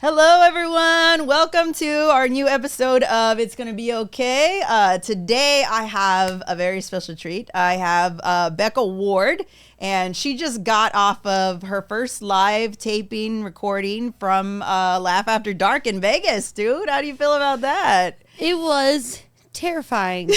Hello, everyone. Welcome to our new episode of It's Gonna Be Okay. Today, I have a very special treat. I have Becca Ward, and she just got off of her first live taping recording from Laugh After Dark in Vegas, dude. How do you feel about that? It was terrifying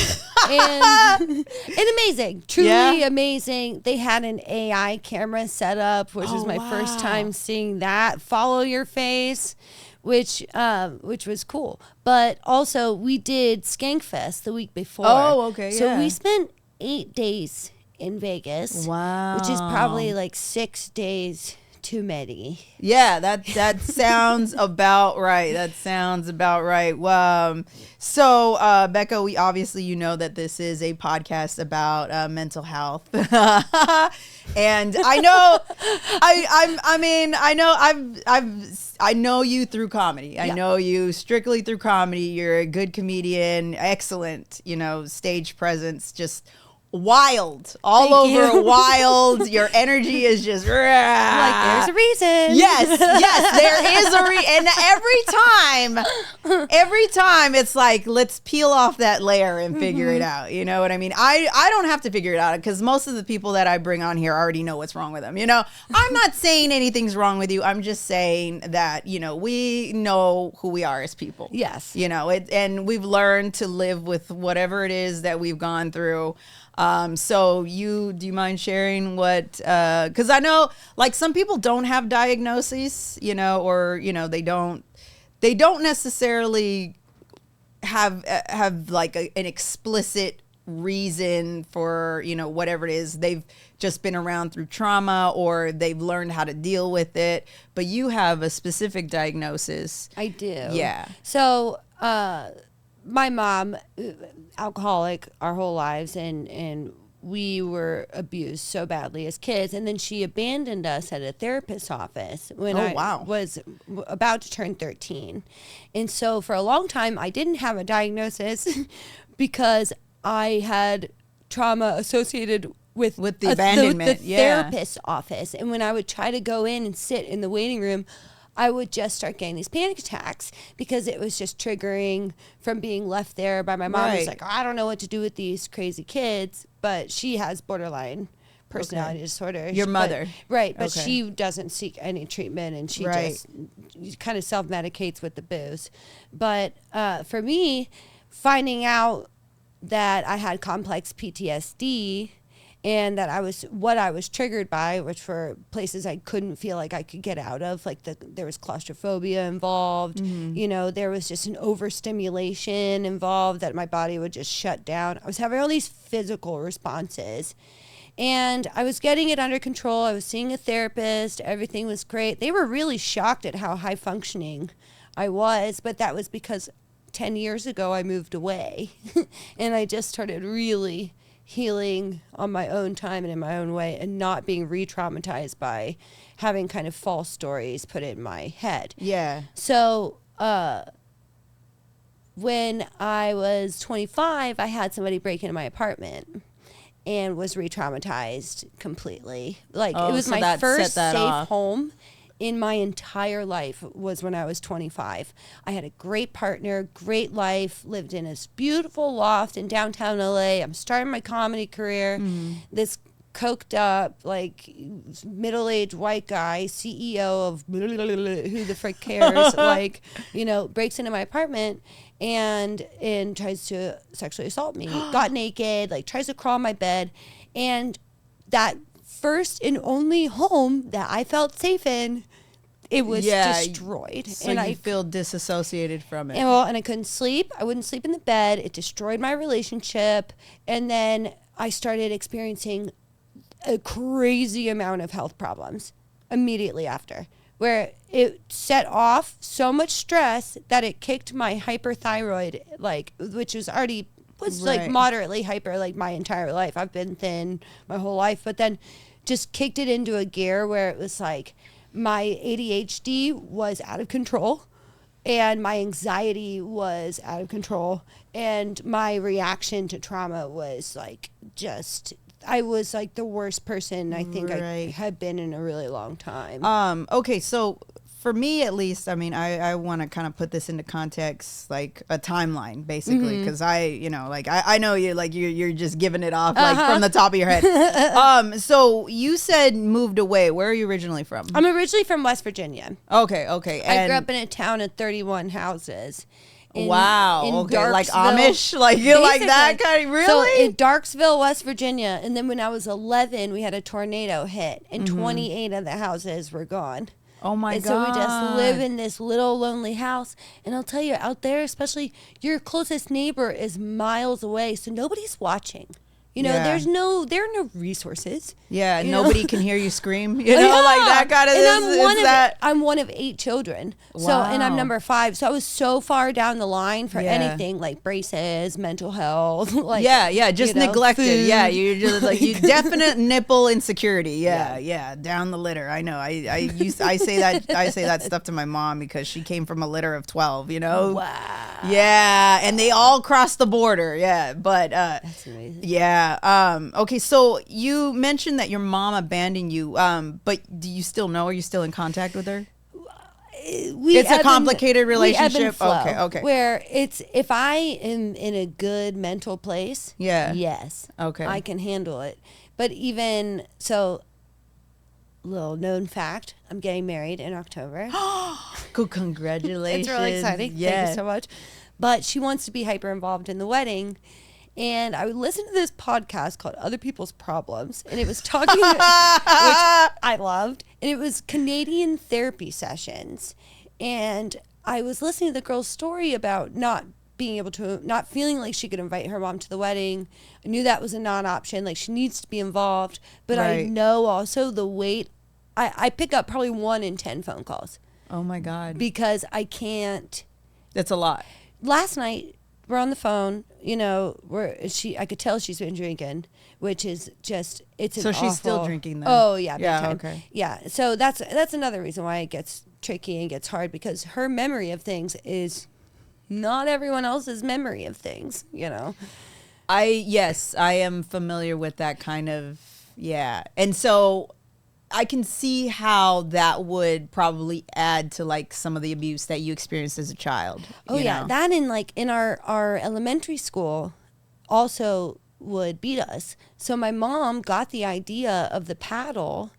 and amazing, truly amazing. They had an AI camera set up, which was my first time seeing that. Follow your face, which was cool. But also, we did Skankfest the week before. Oh, okay, So we spent 8 days in Vegas. Wow. Which is probably like 6 days too many. Yeah, that sounds about right. That sounds about right. So Becca, we obviously, you know that this is a podcast about mental health, and I know, I know you through comedy. I know you strictly through comedy. You're a good comedian, excellent, stage presence, just wild, all over wild. Your energy is just like there's a reason. Yes, there is a reason. And every time it's like, let's peel off that layer and figure it out. You know what I mean? I don't have to figure it out because most of the people that I bring on here already know what's wrong with them. I'm not saying anything's wrong with you. I'm just saying that, we know who we are as people. Yes. And we've learned to live with whatever it is that we've gone through. So do you mind sharing what, cause I know like some people don't have diagnoses, or, they don't necessarily have like an explicit reason for, whatever it is. They've just been around through trauma or they've learned how to deal with it, but you have a specific diagnosis. I do. Yeah. So, my mom, alcoholic our whole lives, and we were abused so badly as kids. And then she abandoned us at a therapist's office when I was about to turn 13. And so for a long time, I didn't have a diagnosis because I had trauma associated with the abandonment, the therapist's office. And when I would try to go in and sit in the waiting room, I would just start getting these panic attacks because it was just triggering from being left there by my mom. Right. It's like, I don't know what to do with these crazy kids, but she has borderline personality disorder. Your mother. But she doesn't seek any treatment, and she just kind of self-medicates with the booze. But for me, finding out that I had complex PTSD and that I was triggered by, which were places I couldn't feel like I could get out of, like there was claustrophobia involved. Mm-hmm. There was just an overstimulation involved that my body would just shut down. I was having all these physical responses, and I was getting it under control. I was seeing a therapist. Everything was great. They were really shocked at how high functioning I was, but that was because 10 years ago I moved away, and I just started really healing on my own time and in my own way, and not being re-traumatized by having kind of false stories put in my head. Yeah. So when I was 25, I had somebody break into my apartment and was re-traumatized completely. Like, it was my first safe home in my entire life was when I was 25. I had a great partner, great life, lived in this beautiful loft in downtown LA. I'm starting my comedy career. This coked up, like, middle-aged white guy, CEO of who the frick cares, breaks into my apartment and tries to sexually assault me. Got naked, tries to crawl on my bed. And that first and only home that I felt safe in, it was destroyed. So and I feel disassociated from it. And I couldn't sleep. I wouldn't sleep in the bed. It destroyed my relationship. And then I started experiencing a crazy amount of health problems immediately after, where it set off so much stress that it kicked my hyperthyroid, which was already moderately hyper, my entire life. I've been thin my whole life, but then just kicked it into a gear where it was like my ADHD was out of control and my anxiety was out of control and my reaction to trauma was I was the worst person I think I had been in a really long time. Okay, so for me at least, I mean, I want to kind of put this into context, like a timeline, basically, because I know you, like you're just giving it off like from the top of your head. So you said moved away. Where are you originally from? I'm originally from West Virginia. Okay. I grew up in a town of 31 houses. In Okay, like Amish, like you like that kind of, really? So in Darksville, West Virginia, and then when I was 11, we had a tornado hit, and 28 of the houses were gone. Oh my God! So we just live in this little lonely house, and I'll tell you, out there, especially your closest neighbor is miles away, so nobody's watching. You know, there are no resources. Yeah, nobody can hear you scream. You know, like that kind of. And I'm one of 8 children. Wow. So, and I'm number 5. So I was so far down the line for anything like braces, mental health. Like just neglected. Food. Yeah, you're just like you definite nipple insecurity. Yeah, down the litter. I know. I say that stuff to my mom because she came from a litter of 12. You know. Wow. Yeah, and they all crossed the border. Yeah, but that's amazing. Yeah. Okay, so you mentioned that your mom abandoned you, but do you still know? Are you still in contact with her? It's a complicated relationship. Okay. Where it's, if I am in a good mental place, yes, okay, I can handle it. But even so, little known fact, I'm getting married in October. Cool, congratulations! It's really exciting. Yeah. Thank you so much. But she wants to be hyper involved in the wedding. And I would listen to this podcast called Other People's Problems. And it was talking, which I loved. And it was Canadian therapy sessions. And I was listening to the girl's story about not feeling like she could invite her mom to the wedding. I knew that was a non-option. Like, she needs to be involved. But I know also the weight. I pick up probably 1 in 10 phone calls. Oh, my God. Because I can't. That's a lot. Last night, we're on the phone, you know, I could tell she's been drinking, which is just, so she's still drinking then? Oh, yeah. Yeah, okay. Yeah. So that's another reason why it gets tricky and gets hard, because her memory of things is not everyone else's memory of things, you know? Yes, I am familiar with that kind of, And so I can see how that would probably add to like some of the abuse that you experienced as a child. Oh yeah, know? That in our elementary school also would beat us. So my mom got the idea of the paddle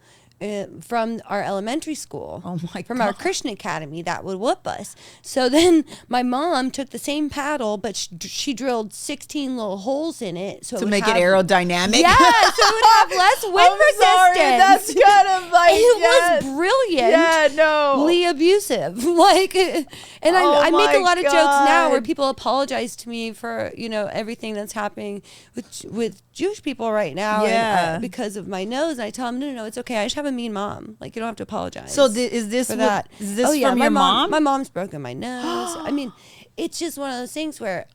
from our elementary school. Oh my God. From our Christian academy that would whoop us. So then my mom took the same paddle, but she drilled 16 little holes in it so to make it aerodynamic. Yeah, so it would have less wind resistance. Sorry, that's kind of like it was brilliant. Yeah, no. Abusive. Like, and I make a lot of jokes now where people apologize to me for, you know, everything that's happening with Jewish people right now. Yeah. Because of my nose, and I tell them, no, it's okay. I just have a mean mom. Like, you don't have to apologize. So is this from your mom? My mom's broken my nose. I mean, it's just one of those things where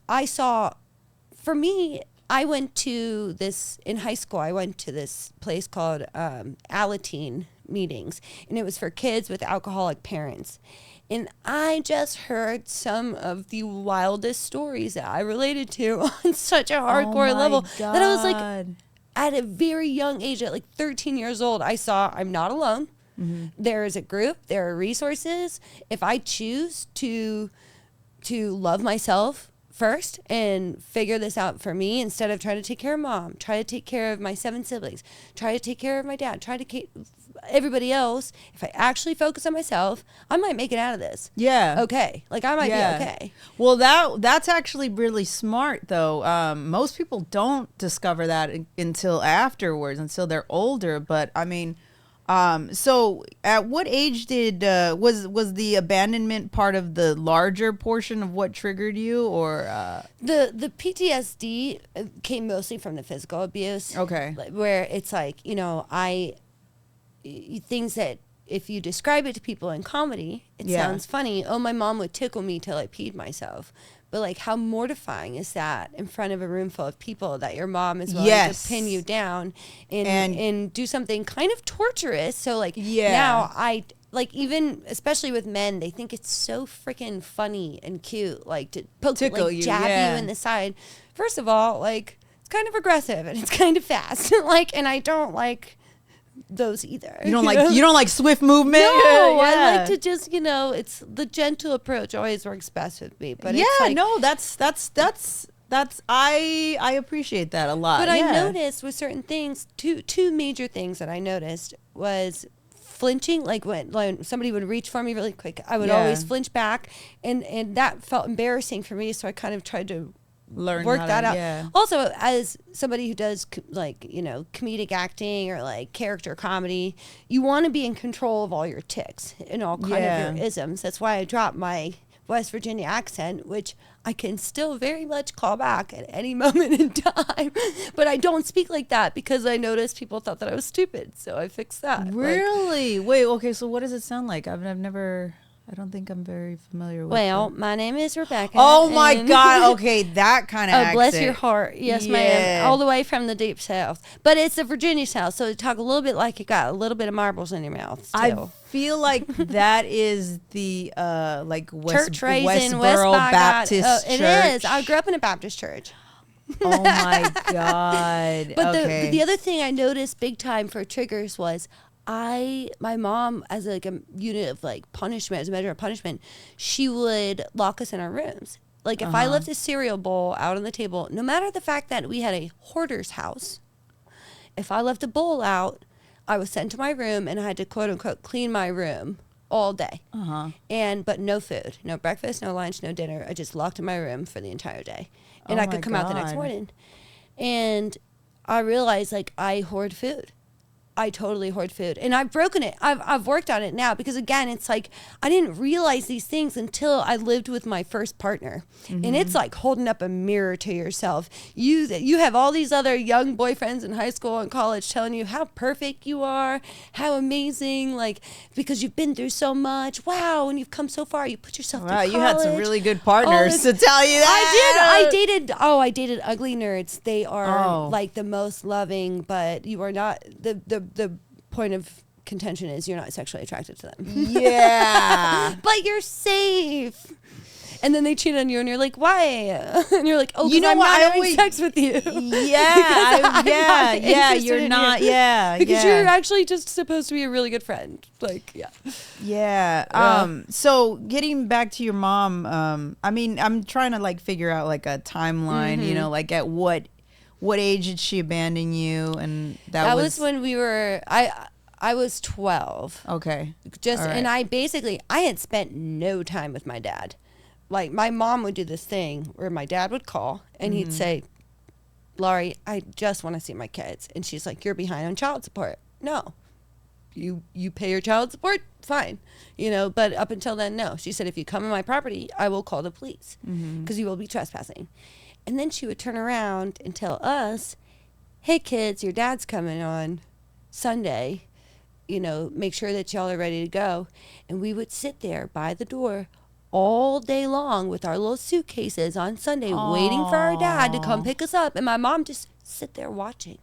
for me, I went to this, in high school, I went to this place called Alateen meetings, and it was for kids with alcoholic parents. And I just heard some of the wildest stories that I related to on such a hardcore level that I was like, at a very young age, at like 13 years old, I saw I'm not alone. Mm-hmm. There is a group. There are resources. If I choose to love myself first and figure this out for me, instead of trying to take care of mom, try to take care of my 7 siblings, try to take care of my dad, try to everybody else, if I actually focus on myself, I might make it out of this. Yeah. Okay. Like, I might be okay. Well, that's actually really smart, though. Most people don't discover that until afterwards, until they're older. But I mean, so at what age was the abandonment part of the larger portion of what triggered you, or the PTSD came mostly from the physical abuse. Okay. Where it's like, you know, things that if you describe it to people in comedy, it sounds funny. Oh, my mom would tickle me till I peed myself. But like, how mortifying is that in front of a room full of people, that your mom is willing to pin you down and do something kind of torturous. So like now I like, even especially with men, they think it's so freaking funny and cute, like to tickle you, jab you in the side. First of all, like, it's kind of aggressive and it's kind of fast. Like, and I don't like those either. You don't like swift movement? No, Yeah. I like to just, it's the gentle approach always works best with me. But it's like, no, that's I appreciate that a lot. But I noticed with certain things, two major things that I noticed was flinching. Like when somebody would reach for me really quick, I would always flinch back, and that felt embarrassing for me. So I kind of tried to work that out. Yeah. Also, as somebody who does comedic acting or like character comedy, you want to be in control of all your tics and all kind of your isms. That's why I dropped my West Virginia accent, which I can still very much call back at any moment in time. But I don't speak like that because I noticed people thought that I was stupid. So I fixed that. Really? Wait, okay, so what does it sound like? I don't think I'm very familiar with it. My name is Rebecca. Oh my God. Okay, that kind of accent. Bless your heart. Yes, ma'am. All the way from the deep south. But it's the Virginia South, so you talk a little bit like you got a little bit of marbles in your mouth still. I feel like that is the Westboro Baptist Church. It is. I grew up in a Baptist church. Oh my God. But okay. the other thing I noticed big time for triggers was my mom, as a unit of punishment, as a measure of punishment, she would lock us in our rooms. Like if I left a cereal bowl out on the table, no matter the fact that we had a hoarder's house, if I left a bowl out, I was sent to my room and I had to quote unquote clean my room all day. But no food, no breakfast, no lunch, no dinner. I just locked in my room for the entire day, and I could come out the next morning. And I realized I hoard food. I totally hoard food, and I've broken it. I've worked on it now because again, it's I didn't realize these things until I lived with my first partner, and it's like holding up a mirror to yourself. You have all these other young boyfriends in high school and college telling you how perfect you are, how amazing, because you've been through so much. Wow, and you've come so far. You put yourself through college. You had some really good partners to tell you that. I dated ugly nerds. They are the most loving, but you are not the point of contention is you're not sexually attracted to them. Yeah. But you're safe. And then they cheat on you and you're like, why? And you're like, oh, you know I'm what? not having sex with you. Yeah, you're not, because you're actually just supposed to be a really good friend. So getting back to your mom, I'm trying to figure out a timeline, at what age did she abandon you? And that was when we were, I was 12. Okay. And I had spent no time with my dad. My mom would do this thing where my dad would call and he'd say, Laurie, I just want to see my kids. And she's like, you're behind on child support. No. You pay your child support? Fine. But up until then, no. She said, if you come on my property, I will call the police because you will be trespassing. And then she would turn around and tell us, hey, kids, your dad's coming on Sunday. Make sure that y'all are ready to go. And we would sit there by the door all day long with our little suitcases on Sunday waiting for our dad to come pick us up. And my mom just sit there watching.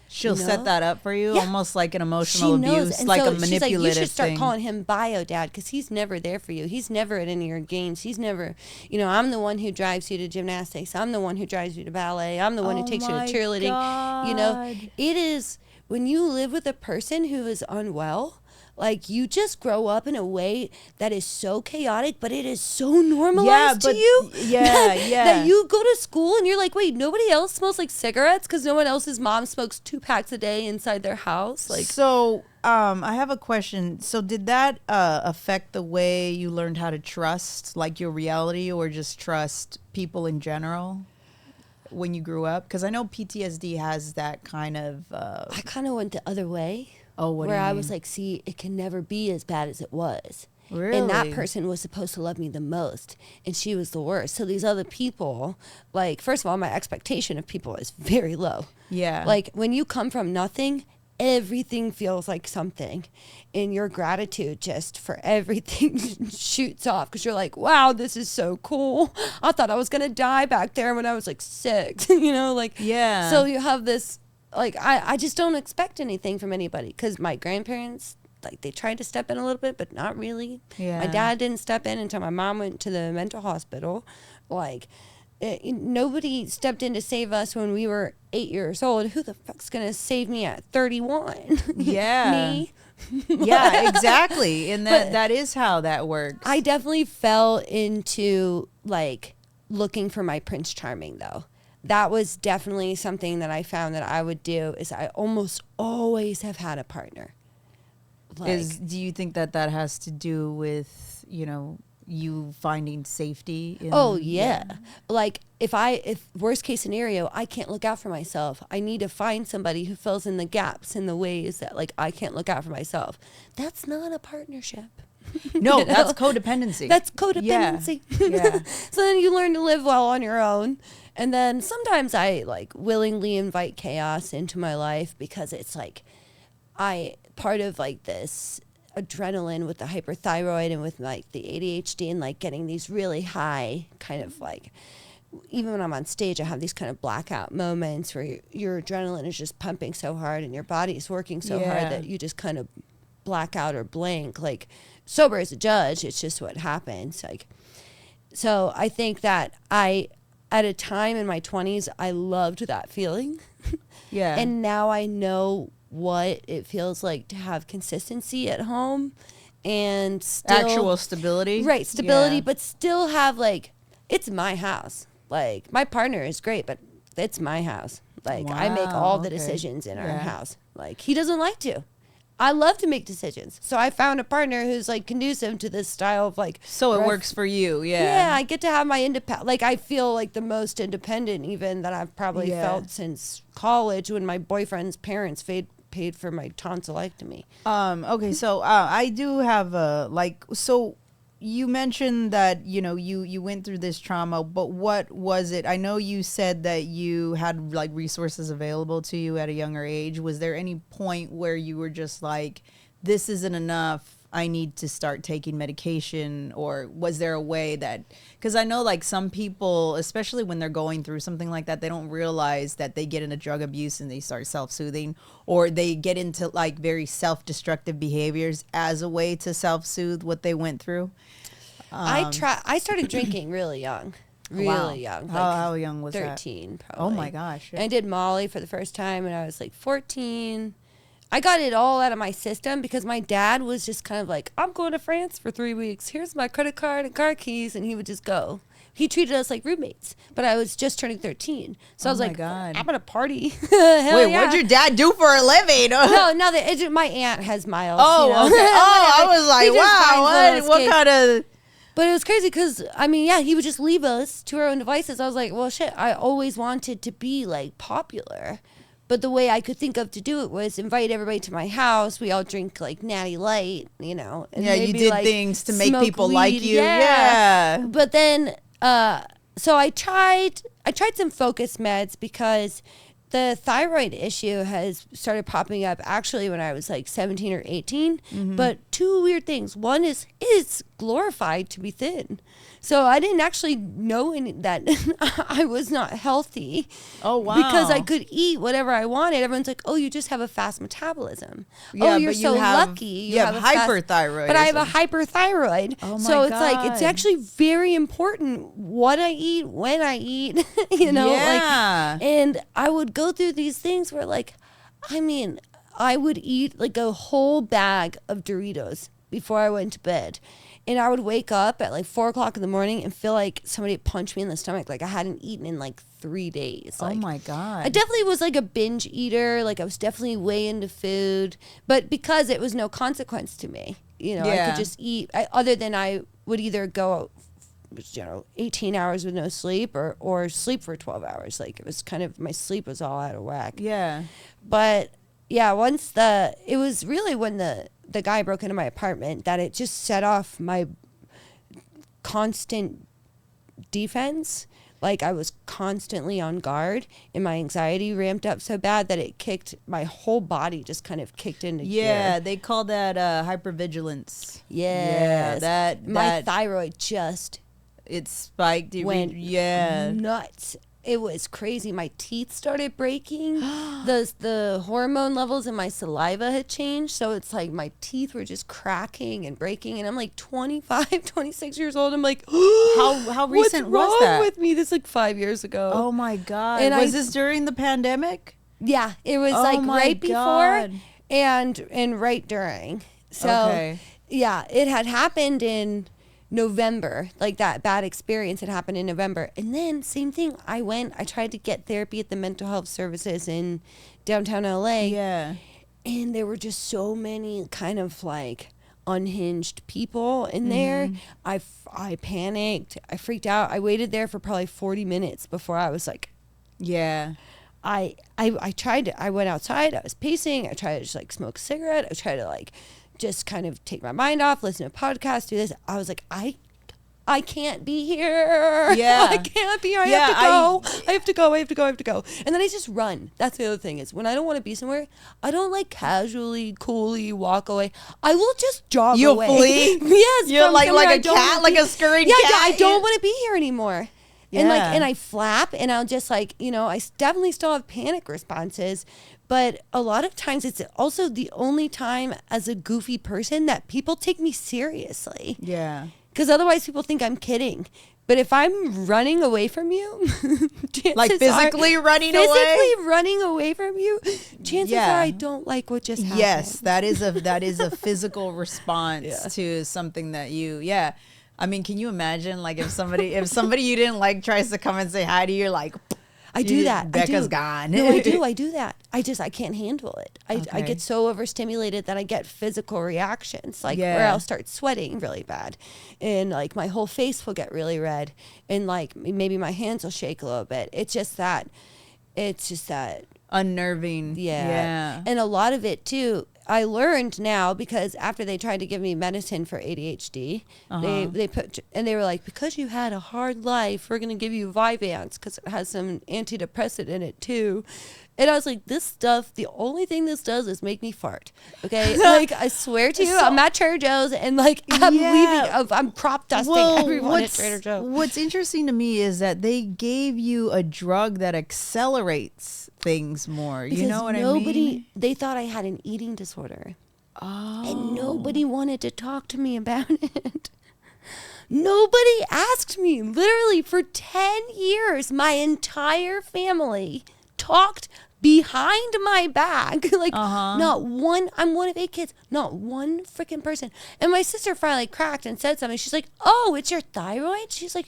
She'll set that up for you, almost like an emotional abuse, and like so a manipulative thing. You should start calling him bio dad because he's never there for you. He's never at any of your games. He's never, I'm the one who drives you to gymnastics. I'm the one who drives you to ballet. I'm the one who takes you to cheerleading. God. It is when you live with a person who is unwell, you just grow up in a way that is so chaotic, but it is so normalized to you. That you go to school and you're like, wait, nobody else smells like cigarettes because no one else's mom smokes 2 packs a day inside their house. So I have a question. So did that affect the way you learned how to trust, your reality, or just trust people in general when you grew up? Because I know PTSD has that kind of... I kind of went the other way. Oh, what do you mean? I was like, see, it can never be as bad as it was. Really? And that person was supposed to love me the most, and she was the worst. So these other people, first of all, my expectation of people is very low. Yeah. When you come from nothing, everything feels like something. And your gratitude just for everything shoots off because you're like, wow, this is so cool. I thought I was going to die back there when I was 6, Yeah. So you have this... I just don't expect anything from anybody because my grandparents, they tried to step in a little bit, but not really. Yeah. My dad didn't step in until my mom went to the mental hospital. nobody stepped in to save us when we were 8 years old. Who the fuck's going to save me at 31? Yeah. Me? Yeah, exactly. And that is how that works. I definitely fell into like looking for my Prince Charming though. That was definitely something that I found that I would do is I almost always have had a partner. Like, do you think that has to do with, you finding safety? Yeah. Like if worst case scenario, I can't look out for myself. I need to find somebody who fills in the gaps in the ways that like I can't look out for myself. That's not a partnership. No, that's codependency. That's codependency. Yeah. So then you learn to live well on your own. And then sometimes I like willingly invite chaos into my life because it's like part of like this adrenaline with the hyperthyroid and with like the ADHD and like getting these really high kind of like, even when I'm on stage, I have these kind of blackout moments where your adrenaline is just pumping so hard and your body's working so hard that you just kind of black out or blank. Like sober as a judge, it's just what happens. Like, so I think that at a time in my 20s, I loved that feeling. Yeah. And now I know what it feels like to have consistency at home and still actual stability. Right, stability, but still have like, it's my house. Like my partner is great, but it's my house. Like I make all the decisions in our house. Like he doesn't like to. I love to make decisions. So I found a partner who's like conducive to this style of like. So it works for you. Yeah. Yeah. I get to have my independent, like I feel like the most independent even that I've probably felt since college when my boyfriend's parents paid for my tonsillectomy. Okay. So I do have so you mentioned that, you went through this trauma, but what was it? I know you said that you had like resources available to you at a younger age. Was there any point where you were just like, this isn't enough, I need to start taking medication? Or was there a way that, because I know like some people, especially when they're going through something like that, they don't realize that they get into drug abuse and they start self-soothing, or they get into like very self-destructive behaviors as a way to self-soothe what they went through. I started drinking really young. Really young. Like how young was 13, that? probably. Oh my gosh. And I did Molly for the first time when I was like 14. I got it all out of my system because my dad was just kind of like, I'm going to France for 3 weeks. Here's my credit card and car keys. And he would just go. He treated us like roommates, but I was just turning 13. So I was like, God. I'm going to party. Wait, what'd your dad do for a living? No, my aunt has miles. Oh, okay. Oh, I was like, wow, what kind of... But it was crazy because, he would just leave us to our own devices. I was like, well, shit, I always wanted to be, like, popular. But the way I could think of to do it was invite everybody to my house. We all drink, like, Natty Light, And you did like, things to make people like you. Yeah. But then, so I tried some focus meds because the thyroid issue has started popping up actually when I was like 17 or 18. Mm-hmm. But two weird things. One is it's glorified to be thin. So I didn't actually know that I was not healthy. Oh, wow. Because I could eat whatever I wanted. Everyone's like, oh, you just have a fast metabolism. Yeah, oh, you're so lucky. You have hyperthyroidism. But I have a hyperthyroid. Oh, my so it's God. like, it's actually very important what I eat, when I eat, Yeah. And I would go through these things where I would eat like a whole bag of Doritos before I went to bed. And I would wake up at like 4 o'clock in the morning and feel like somebody punched me in the stomach. Like I hadn't eaten in like 3 days. Like, oh my God. I definitely was like a binge eater. Like I was definitely way into food, but because it was no consequence to me, I could just eat other than I would either go, 18 hours with no sleep or sleep for 12 hours. Like it was kind of, my sleep was all out of whack. Yeah. But yeah, it was really when the guy broke into my apartment that it just set off my constant defense. Like I was constantly on guard and my anxiety ramped up so bad that it kicked, my whole body just kind of kicked into gear. Yeah, they call that hypervigilance. Yes. Yeah, my thyroid just it spiked. went nuts. it was crazy. My teeth started breaking. The hormone levels in my saliva had changed. So it's like my teeth were just cracking and breaking. And I'm like 25, 26 years old. I'm like, how recent was that? What's wrong with me? This is like 5 years ago. Oh my God. And was this during the pandemic? Yeah, it was right before and right during. So yeah, it had happened in November. Like that bad experience had happened in November. And then same thing. I tried to get therapy at the mental health services in downtown LA. Yeah. And there were just so many kind of like unhinged people in there. I panicked. I freaked out. I waited there for probably 40 minutes before I was like, yeah. I tried to, I went outside, I was pacing, I tried to just like smoke a cigarette, I tried to like just kind of take my mind off, listen to a podcast, do this. I was like, I can't be here. Yeah. I can't be here. I have to go. And then I just run. That's the other thing is when I don't want to be somewhere, I don't like casually, coolly walk away. I will just jog away. You'll flee? Yes. You're like a cat, like a scurrying cat? Yeah, I don't want to be here anymore. Yeah. And I flap and I'll just like, I definitely still have panic responses, but a lot of times it's also the only time as a goofy person that people take me seriously. Yeah. Because otherwise people think I'm kidding. But if I'm running away from you, like physically running away from you, chances are I don't like what just happened. Yes, that is a physical response to something that I mean, can you imagine like if somebody you didn't like tries to come and say hi to you, like I do that. Becca's gone. No, I do that. I can't handle it. I get so overstimulated that I get physical reactions, like where I'll start sweating really bad, and like my whole face will get really red, and like maybe my hands will shake a little bit. It's just that unnerving. Yeah. And a lot of it too, I learned now because after they tried to give me medicine for ADHD, they were like, because you had a hard life, we're going to give you Vyvanse because it has some antidepressant in it too. And I was like, this stuff, the only thing this does is make me fart. Okay. Like, I swear to you, I'm at Trader Joe's and like, I'm leaving, I'm crop dusting everyone at Trader Joe's. What's interesting to me is that they gave you a drug that accelerates things more. Because you know what I mean? They thought I had an eating disorder. Oh. And nobody wanted to talk to me about it. Nobody asked me. Literally for 10 years, my entire family talked behind my back. Like not one, I'm one of 8 kids, not one freaking person. And my sister finally cracked and said something. She's like, oh, it's your thyroid? She's like,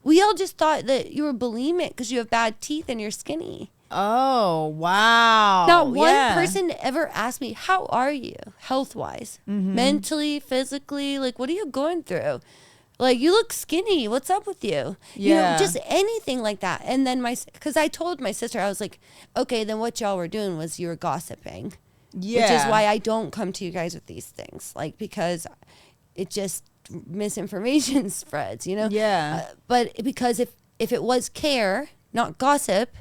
we all just thought that you were bulimic because you have bad teeth and you're skinny. Oh, wow. Not one person ever asked me, how are you health-wise? Mentally, physically? Like, what are you going through? Like, you look skinny. What's up with you? You know, just anything like that. And then because I told my sister, I was like, okay, then what y'all were doing was you were gossiping. Yeah. Which is why I don't come to you guys with these things. Like, because it just, misinformation spreads, you know? Yeah. But because if it was care, not gossip,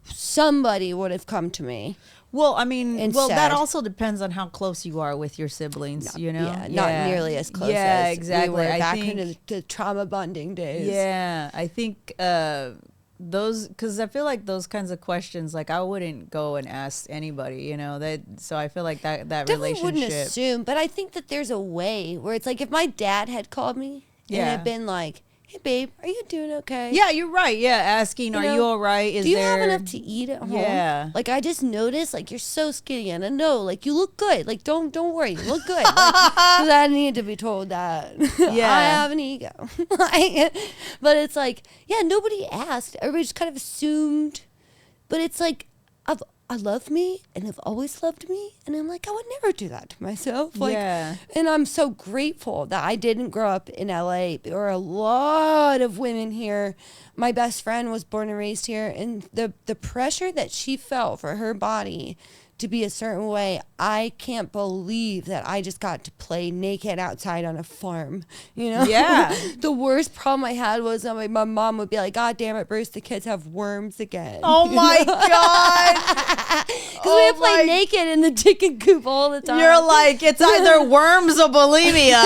somebody would have come to me. Well, I mean, that also depends on how close you are with your siblings, you know? Yeah, not nearly as close as exactly. we were back in the trauma bonding days. Yeah, I think those, because I feel like those kinds of questions, like I wouldn't go and ask anybody, you know? So I feel like that Definitely relationship. Wouldn't assume, but I think that there's a way where it's like if my dad had called me and had been like, hey babe, are you doing okay? Yeah, you're right. Yeah, asking, are you all right? Do you have enough to eat at home? Yeah. Like I just noticed, like you're so skinny, and I know, like you look good. Like don't worry, you look good. Because I need to be told that. Yeah, I have an ego. But it's like, nobody asked. Everybody just kind of assumed. But it's like, I love me and have always loved me. And I'm like, I would never do that to myself. Like, and I'm so grateful that I didn't grow up in LA. There are a lot of women here. My best friend was born and raised here. And the pressure that she felt for her body to be a certain way, I can't believe that I just got to play naked outside on a farm, you know? Yeah. The worst problem I had was my mom would be like, God damn it, Bruce, the kids have worms again. Oh my God. Because we would play naked in the chicken coop all the time. You're like, it's either worms or bulimia.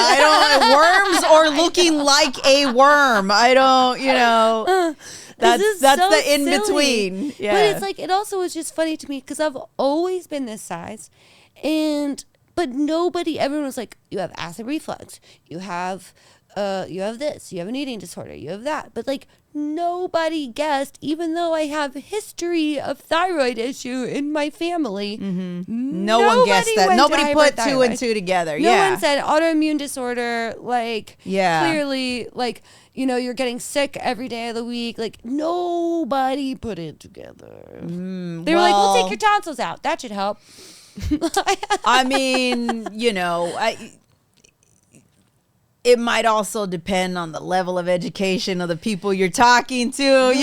Worms or looking like a worm. I don't, you know. That's so the in silly. between. Yeah. But it's like, it also was just funny to me because I've always been this size, but everyone was like, you have acid reflux, you have this, you have an eating disorder, you have that. But like, nobody guessed, even though I have a history of thyroid issue in my family. No one guessed that. Nobody put two and two together. No one said autoimmune disorder. Like, clearly, like, you're getting sick every day of the week. Like, nobody put it together. They were like, we'll take your tonsils out. That should help. I mean, it might also depend on the level of education of the people you're talking to,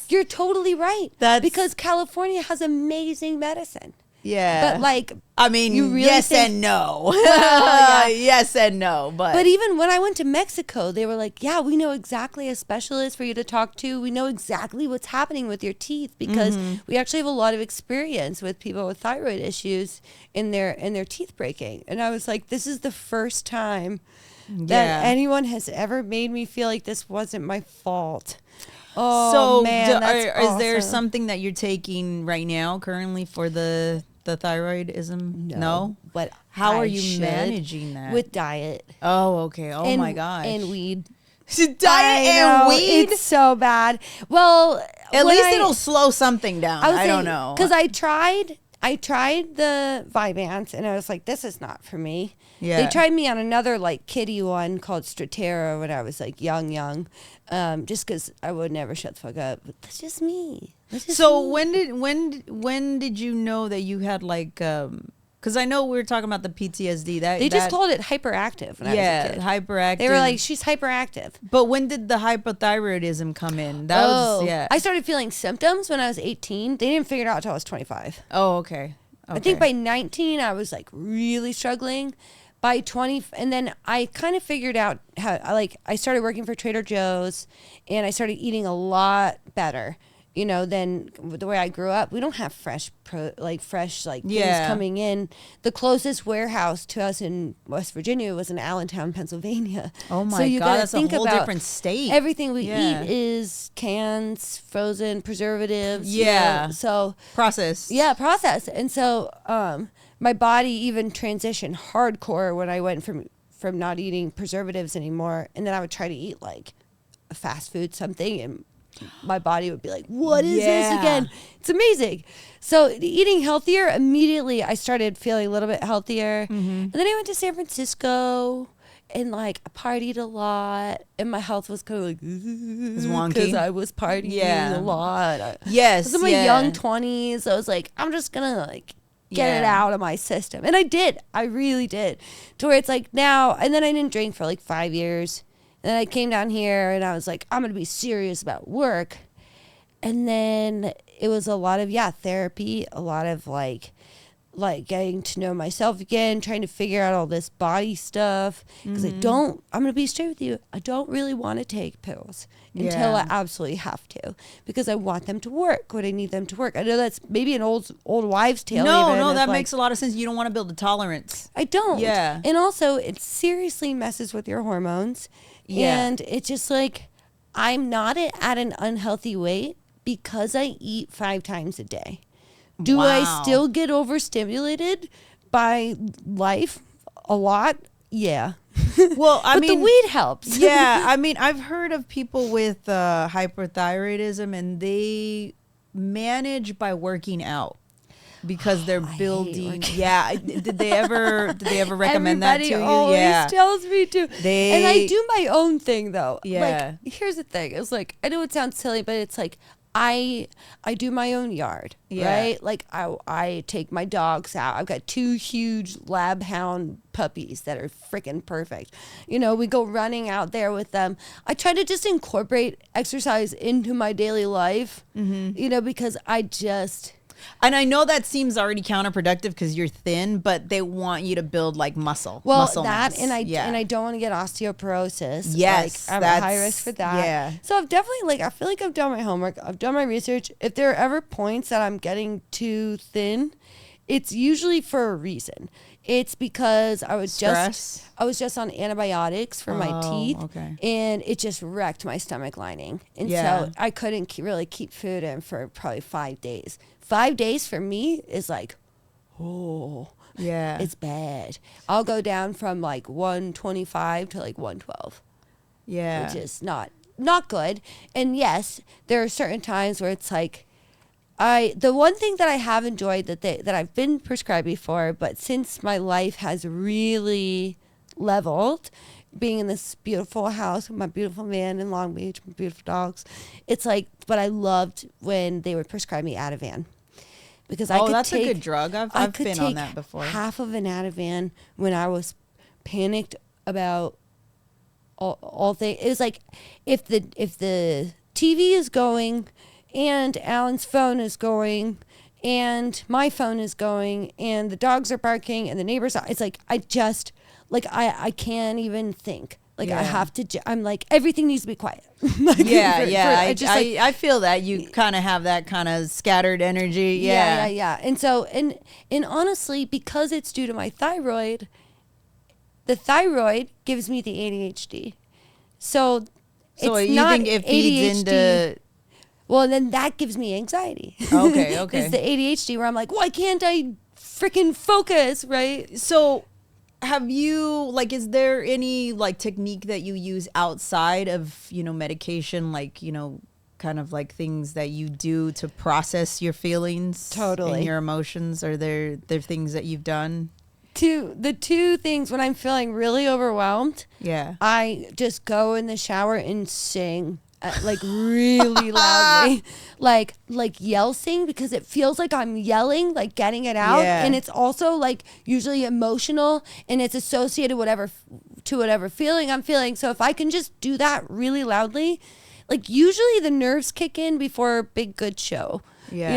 You're totally right. Because California has amazing medicine. Yeah. But like, I mean, you really yes and no. Yes and no. But even when I went to Mexico, they were like, yeah, we know exactly a specialist for you to talk to. We know exactly what's happening with your teeth because we actually have a lot of experience with people with thyroid issues in their teeth breaking. And I was like, this is the first time that anyone has ever made me feel like this wasn't my fault. Oh, man, is there something that you're taking right now currently for the thyroidism? No? But how are you managing that? With diet. Oh, okay. Oh, my gosh. And weed. Diet and weed? It's so bad. Well, at least it'll slow something down. I don't know. Because I tried the Vyvanse and I was like, this is not for me. Yeah. They tried me on another like kiddie one called Stratera when I was like young. Just because I would never shut the fuck up. But that's just me. So when did you know that you had like because I know we were talking about the PTSD they just called it hyperactive when I was a kid. Hyperactive. They were like, she's hyperactive. But when did the hypothyroidism come in? I started feeling symptoms when I was 18. They didn't figure it out until I was 25. Oh, okay. I think by 19 I was like really struggling. By 20, and then I kind of figured out how, I started working for Trader Joe's and I started eating a lot better, than the way I grew up. We don't have fresh things coming in. The closest warehouse to us in West Virginia was in Allentown, Pennsylvania. Oh my God, that's a whole different state. Everything we eat is cans, frozen, preservatives. Yeah. So processed. Yeah, processed. And so, my body even transitioned hardcore when I went from not eating preservatives anymore. And then I would try to eat like a fast food something and my body would be like, what is this again? It's amazing. So eating healthier, immediately I started feeling a little bit healthier. And then I went to San Francisco and like I partied a lot and my health was kind of like wonky because I was partying a lot. I was in my young 20s. I was like, I'm just gonna like get it out of my system. And I did. I really did. To where it's like now, and then I didn't drink for like 5 years. And then I came down here and I was like, I'm going to be serious about work. And then it was a lot of, therapy, a lot of like getting to know myself again, trying to figure out all this body stuff. Because I'm going to be straight with you, I don't really want to take pills until I absolutely have to. Because I want them to work when I need them to work. I know that's maybe an old wives' tale. No, that makes a lot of sense. You don't want to build a tolerance. I don't. Yeah. And also, it seriously messes with your hormones. Yeah. And it's just like, I'm not at an unhealthy weight because I eat 5 times a day. Do I still get overstimulated by life a lot? Yeah. Well, I mean, the weed helps. Yeah. I mean, I've heard of people with hyperthyroidism and they manage by working out. Because they're building. Yeah. Did they ever recommend that to you? Everybody always tells me to. And I do my own thing though. Yeah. Like, here's the thing. It's like, I know it sounds silly, but it's like, I do my own yard, right? Like I take my dogs out. I've got 2 huge lab hound puppies that are freaking perfect. We go running out there with them. I try to just incorporate exercise into my daily life, because I just... And I know that seems already counterproductive because you're thin, but they want you to build like muscle. Well, muscle that mass. and I don't want to get osteoporosis. Yes, I'm at high risk for that. Yeah. So I've definitely I feel like I've done my homework. I've done my research. If there are ever points that I'm getting too thin, it's usually for a reason. It's because I was Stress? just on antibiotics for my teeth, okay. and it just wrecked my stomach lining, and Yeah. so I couldn't really keep food in for probably 5 days. 5 days for me is like, oh, Yeah. it's bad. I'll go down from like 125 to like 112, Yeah. which is not good. And yes, there are certain times where it's like, the one thing that I have enjoyed that I've been prescribed before, but since my life has really leveled, being in this beautiful house with my beautiful man in Long Beach, my beautiful dogs, it's like, but I loved when they would prescribe me Ativan. Because I could that's take, a good drug. I've been on that before. Half of an Ativan when I was panicked about all things. It was like if the TV is going, and Alan's phone is going, and my phone is going, and the dogs are barking, and the neighbors are, it's like, I just, like, I can't even think. Like, I have to, I'm like, everything needs to be quiet. Like, I feel that. You kind of have that kind of scattered energy. Yeah. And so, and honestly, because it's due to my thyroid, the thyroid gives me the ADHD. So it's you not think it feeds ADHD. into... Well, then that gives me anxiety. Okay. It's the ADHD where I'm like, why can't I freaking focus, right? So have you, like, is there any, like, technique that you use outside of, medication, like, kind of like things that you do to process your feelings? Totally. And your emotions? Are there things that you've done? The two things when I'm feeling really overwhelmed, Yeah. I just go in the shower and sing. Like really loudly, like yell sing, because it feels like I'm yelling, like getting it out. Yeah. And it's also like usually emotional, and it's associated to whatever feeling I'm feeling. So if I can just do that really loudly, like usually the nerves kick in before a big good show. Yeah.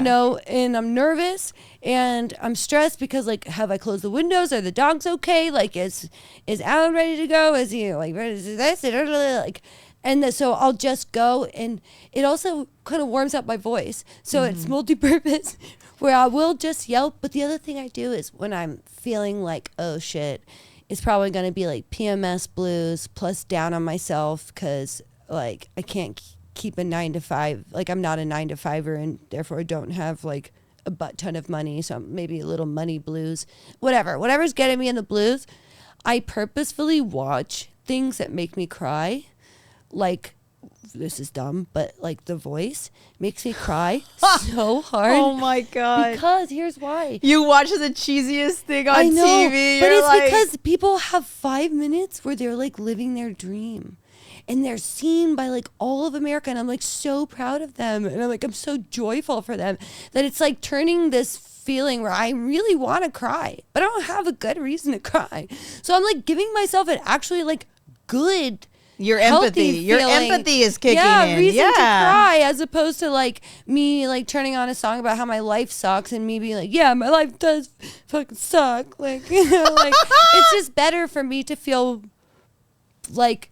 And I'm nervous and I'm stressed because, like, have I closed the windows? Are the dogs okay? Like, is Alan ready to go? Is he like ready to do this? Like, and so I'll just go, and it also kind of warms up my voice. So it's multi-purpose where I will just yell. But the other thing I do is when I'm feeling like, oh shit, it's probably going to be like PMS Blues plus down on myself because, like, I can't keep a 9 to 5. Like, I'm not a 9 to 5er, and therefore I don't have like a butt ton of money. So maybe a little money blues, whatever's getting me in the blues. I purposefully watch things that make me cry. Like, this is dumb, but like The Voice makes me cry so hard. Oh my God. Because here's why. You watch the cheesiest thing on I know, TV. but You're it's like... because people have 5 minutes where they're like living their dream. And they're seen by like all of America. And I'm like so proud of them. And I'm so joyful for them that it's like turning this feeling where I really want to cry, but I don't have a good reason to cry. So I'm like giving myself an actually like good, your empathy is kicking in. Reason to cry, as opposed to like me like turning on a song about how my life sucks and me being like, yeah, my life does fucking suck. Like, like it's just better for me to feel like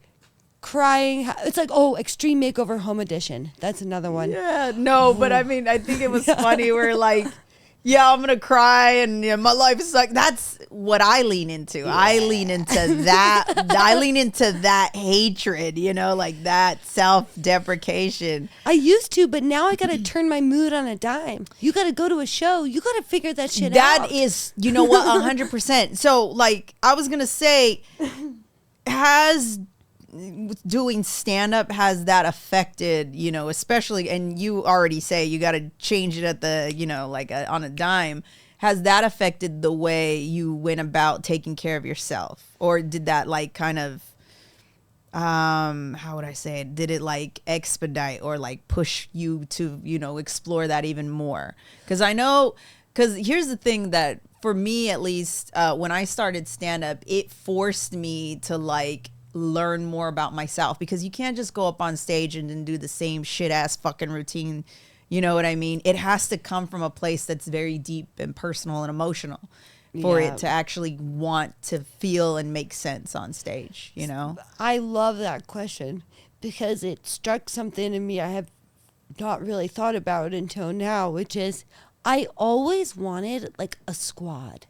crying. It's like, Extreme Makeover Home Edition. That's another one. Yeah, no, but I mean, I think it was funny where like, yeah, I'm gonna cry and my life is like, that's what I lean into. Yeah. I lean into that. I lean into that hatred, like that self-deprecation. I used to, but now I gotta turn my mood on a dime. You gotta go to a show. You gotta figure that shit out. That is, you know what, 100%. So like, I was gonna say, has doing stand-up, has that affected, especially, and you already say you got to change it at the, like on a dime, has that affected the way you went about taking care of yourself? Or did that like kind of, how would I say it? Did it like expedite or like push you to, explore that even more? Because here's the thing that for me, at least, when I started stand-up, it forced me to like learn more about myself, because you can't just go up on stage and then do the same shit ass fucking routine. You know what I mean? It has to come from a place that's very deep and personal and emotional for it to actually want to feel and make sense on stage, I love that question because it struck something in me I have not really thought about until now, which is I always wanted like a squad.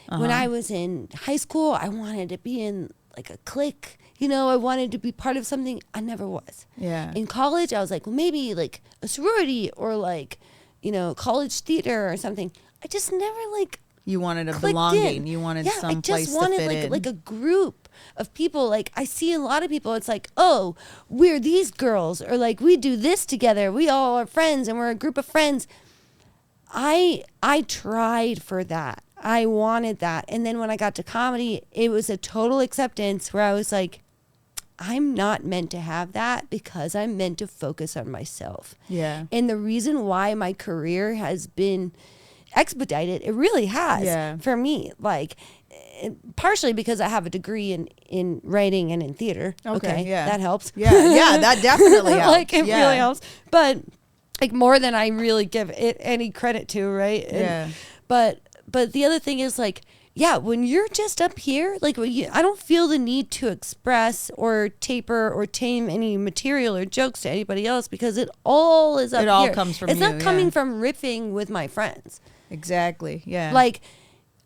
When I was in high school, I wanted to be in like a clique. You know, I wanted to be part of something. I never was. Yeah. In college, I was like, well, maybe like a sorority or like, you know, college theater or something. I just never like. You wanted a belonging. In. You wanted some place to fit I just wanted like a group of people. Like I see a lot of people, it's like, oh, we're these girls, or like we do this together. We all are friends and we're a group of friends. I tried for that. I wanted that. And then when I got to comedy, it was a total acceptance where I was like, I'm not meant to have that because I'm meant to focus on myself. Yeah. And the reason why my career has been expedited, it really has for me, like partially because I have a degree in writing and in theater. Okay, that helps. Yeah, that definitely helps. Like it really helps, but like more than I really give it any credit to, right? And, but the other thing is like, yeah, when you're just up here, like I don't feel the need to express or taper or tame any material or jokes to anybody else because it all is up here. It all comes from you. It's not coming from riffing with my friends. Exactly. Yeah. Like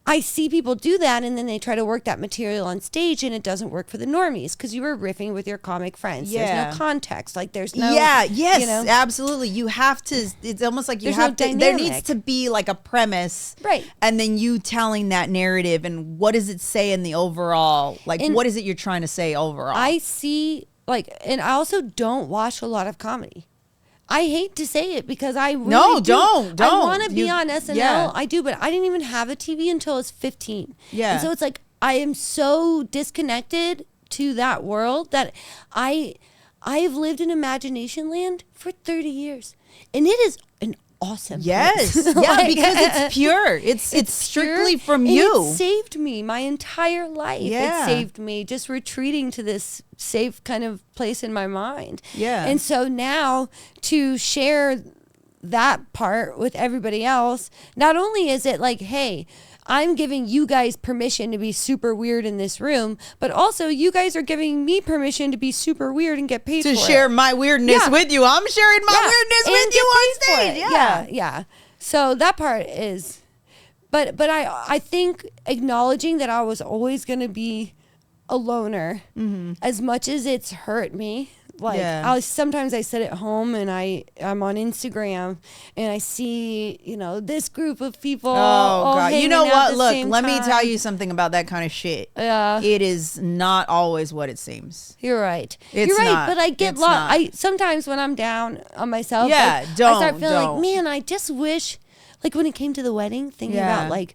I see people do that and then they try to work that material on stage and it doesn't work for the normies because you were riffing with your comic friends. There's no context. Like there's no. Yeah. Yes. You know? Absolutely. You have to. It's almost like you There's have no to. There dynamic. needs to be like a premise, right? And then you telling that narrative and what does it say in the overall? Like what is it you're trying to say overall? I see and I also don't watch a lot of comedy. I hate to say it because I really don't. I want to be on SNL. I do, but I didn't even have a TV until I was 15. Yeah. And so it's like I am so disconnected to that world that I've lived in imagination land for 30 years. And it is an awesome place. Yeah, because it's pure. It's strictly pure, from and you. It saved me my entire life. Yeah. It saved me just retreating to this safe kind of place in my mind. Yeah. And so now to share that part with everybody else, not only is it like, hey, I'm giving you guys permission to be super weird in this room, but also you guys are giving me permission to be super weird and get paid for it. To share my weirdness with you. I'm sharing my weirdness and with you on stage. Yeah. So that part is, but I think acknowledging that I was always going to be a loner, as much as it's hurt me. Like sometimes I sit at home and I'm on Instagram and I see, this group of people. Oh God. You know what? Look, let me tell you. you something about that kind of shit. Yeah. It is not always what it seems. You're right. You're right, but I get lost. I sometimes when I'm down on myself, I start feeling like, man, I just wish, like when it came to the wedding, thinking about like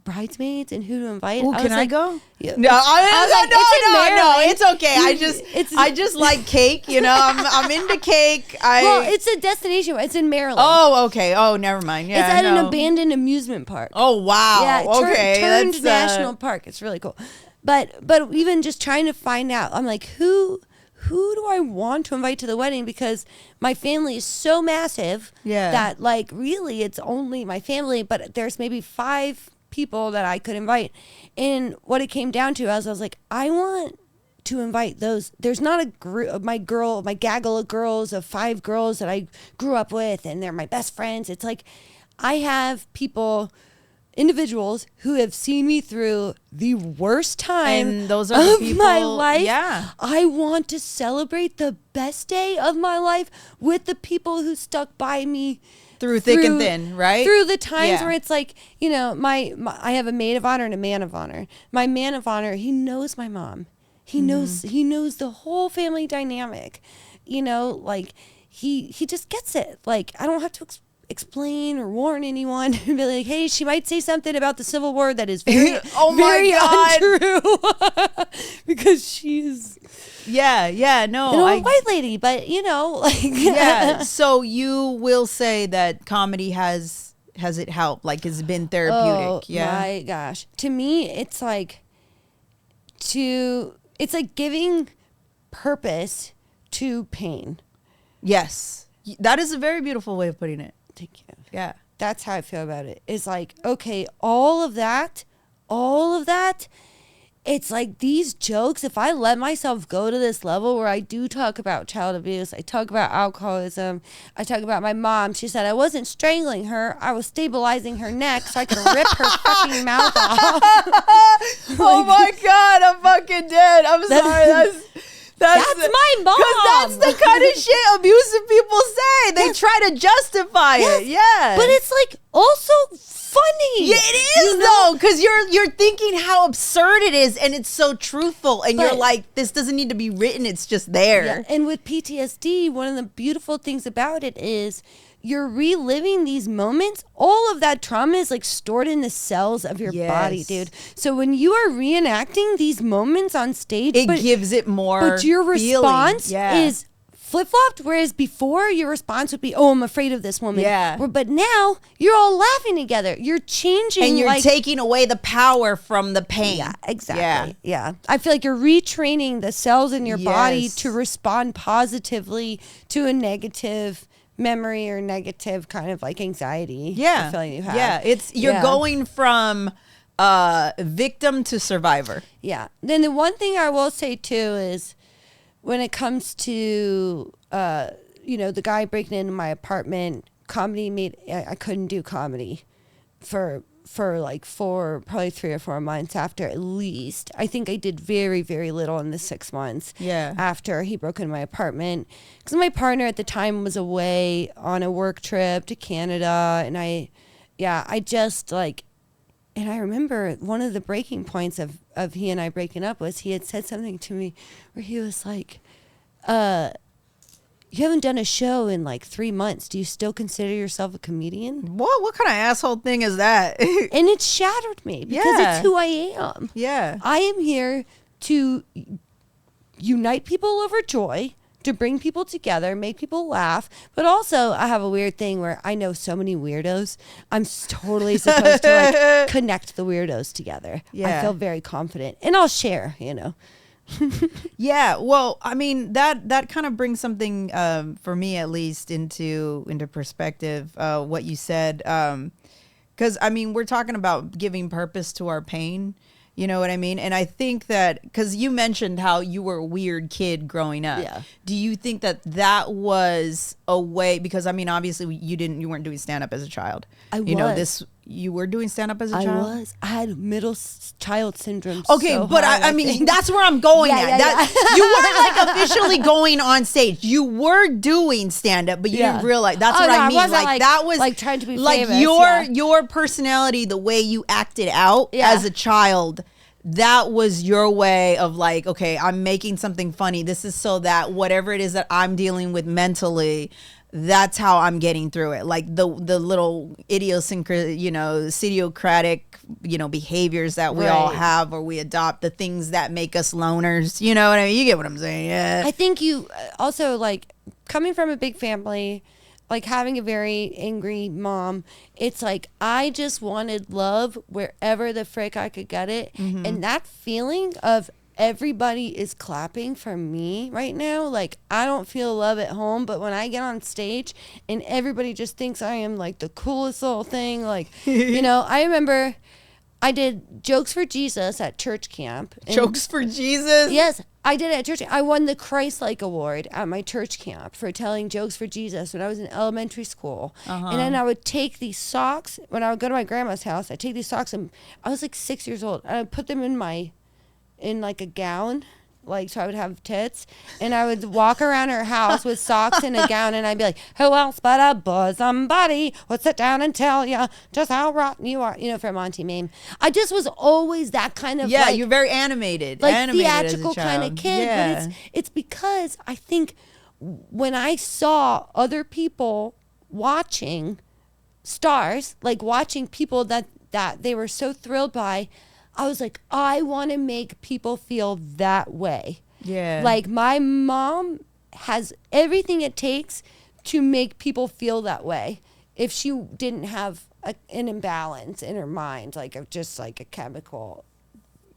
bridesmaids and who to invite. Ooh, can I go? Yeah. No, no, it's okay. I just like cake. I'm into cake. Well, it's a destination. It's in Maryland. Oh, okay. Oh, never mind. Yeah, it's at an abandoned amusement park. Oh, wow. Yeah, okay. Turned national park. It's really cool. But even just trying to find out, I'm like, who do I want to invite to the wedding? Because my family is so massive that like really it's only my family, but there's maybe 5 people that I could invite. And what it came down to, I was like, I want to invite those. There's not a group, my gaggle of girls of 5 girls that I grew up with and they're my best friends. It's like I have individuals who have seen me through the worst time and those are the people, my life. Yeah. I want to celebrate the best day of my life with the people who stuck by me through thick and thin, right? Through the times where it's like, I have a maid of honor and a man of honor. My man of honor, he knows my mom. He knows the whole family dynamic. Like he just gets it. Like I don't have to explain or warn anyone and be like, hey, she might say something about the Civil War that is very, very untrue because she's a white lady, but like So you will say that comedy has it helped? Like has it been therapeutic? Oh my gosh, to me, it's like giving purpose to pain. Yes, that is a very beautiful way of putting it. Thank you. Yeah. That's how I feel about it. It's like, okay, all of that it's like these jokes, if I let myself go to this level where I do talk about child abuse, I talk about alcoholism, I talk about my mom. She said I wasn't strangling her, I was stabilizing her neck so I could rip her fucking mouth off. Oh my God, I'm fucking dead. I'm sorry. That's my mom. Because that's the kind of shit abusive people say. They try to justify it. Yeah. But it's like also funny. Yeah, it is though, because you're thinking how absurd it is, and it's so truthful, and you're like, this doesn't need to be written. It's just there. Yeah. And with PTSD, one of the beautiful things about it is you're reliving these moments. All of that trauma is like stored in the cells of your body, dude. So when you are reenacting these moments on stage, it gives it more. But your response is flip-flopped, whereas before your response would be, oh, I'm afraid of this woman. Yeah. But now you're all laughing together. You're changing. And you're taking away the power from the pain. Yeah, exactly. Yeah. I feel like you're retraining the cells in your body to respond positively to a negative memory or negative kind of like anxiety. Yeah. Feeling you have. Yeah. You're going from victim to survivor. Yeah. Then the one thing I will say too is when it comes to the guy breaking into my apartment, comedy I couldn't do comedy for like probably 3 or 4 months after, at least. I think I did very, very little in the 6 months after he broke into my apartment, because my partner at the time was away on a work trip to Canada, and I just like, and I remember one of the breaking points of he and I breaking up was he had said something to me where he was like, you haven't done a show in like 3 months. Do you still consider yourself a comedian? What kind of asshole thing is that? And it shattered me because it's who I am. Yeah. I am here to unite people over joy, to bring people together, make people laugh. But also I have a weird thing where I know so many weirdos. I'm totally supposed to like connect the weirdos together. Yeah. I feel very confident, and I'll share, Yeah, well, I mean, that kind of brings something for me at least into perspective, what you said, because I mean, we're talking about giving purpose to our pain, you know what I mean? And I think that because you mentioned how you were a weird kid growing up, do you think that was a way, because I mean, obviously you weren't doing stand-up as a child. You were doing stand-up as a child? I had middle child syndrome. Okay, so but I mean, that's where I'm going at. You weren't like officially going on stage. You were doing stand-up, but you didn't realize. That's what I mean. Like that was like trying to be like famous, your personality, the way you acted out as a child. That was your way of like, okay, I'm making something funny. This is so that whatever it is that I'm dealing with mentally, that's how I'm getting through it. Like the little idiosyncratic, behaviors that we all have or we adopt, the things that make us loners. You know what I mean? You get what I'm saying? Yeah. I think you also, like, coming from a big family, like having a very angry mom, it's like I just wanted love wherever the frick I could get it. Mm-hmm. And that feeling of everybody is clapping for me right now, like I don't feel love at home, but when I get on stage and everybody just thinks I am like the coolest little thing, like, I remember I did Jokes for Jesus at church camp. Jokes for Jesus? Yes, I did it at church. I won the Christ-like award at my church camp for telling jokes for Jesus when I was in elementary school. Uh-huh. And then I would take these socks, when I would go to my grandma's house, I'd take these socks, and I was like 6 years old, and I'd put them in like a gown, like, so I would have tits, and I would walk around her house with socks and a gown, and I'd be like, who else but a bosom buddy would sit down and tell you just how rotten you are, from Auntie Mame. I just was always that kind of, you're very animated, theatrical kind of kid. Yeah. But it's because I think when I saw other people watching stars, like watching people that they were so thrilled by, I was like, I want to make people feel that way. Yeah. Like my mom has everything it takes to make people feel that way. If she didn't have an imbalance in her mind, like just like a chemical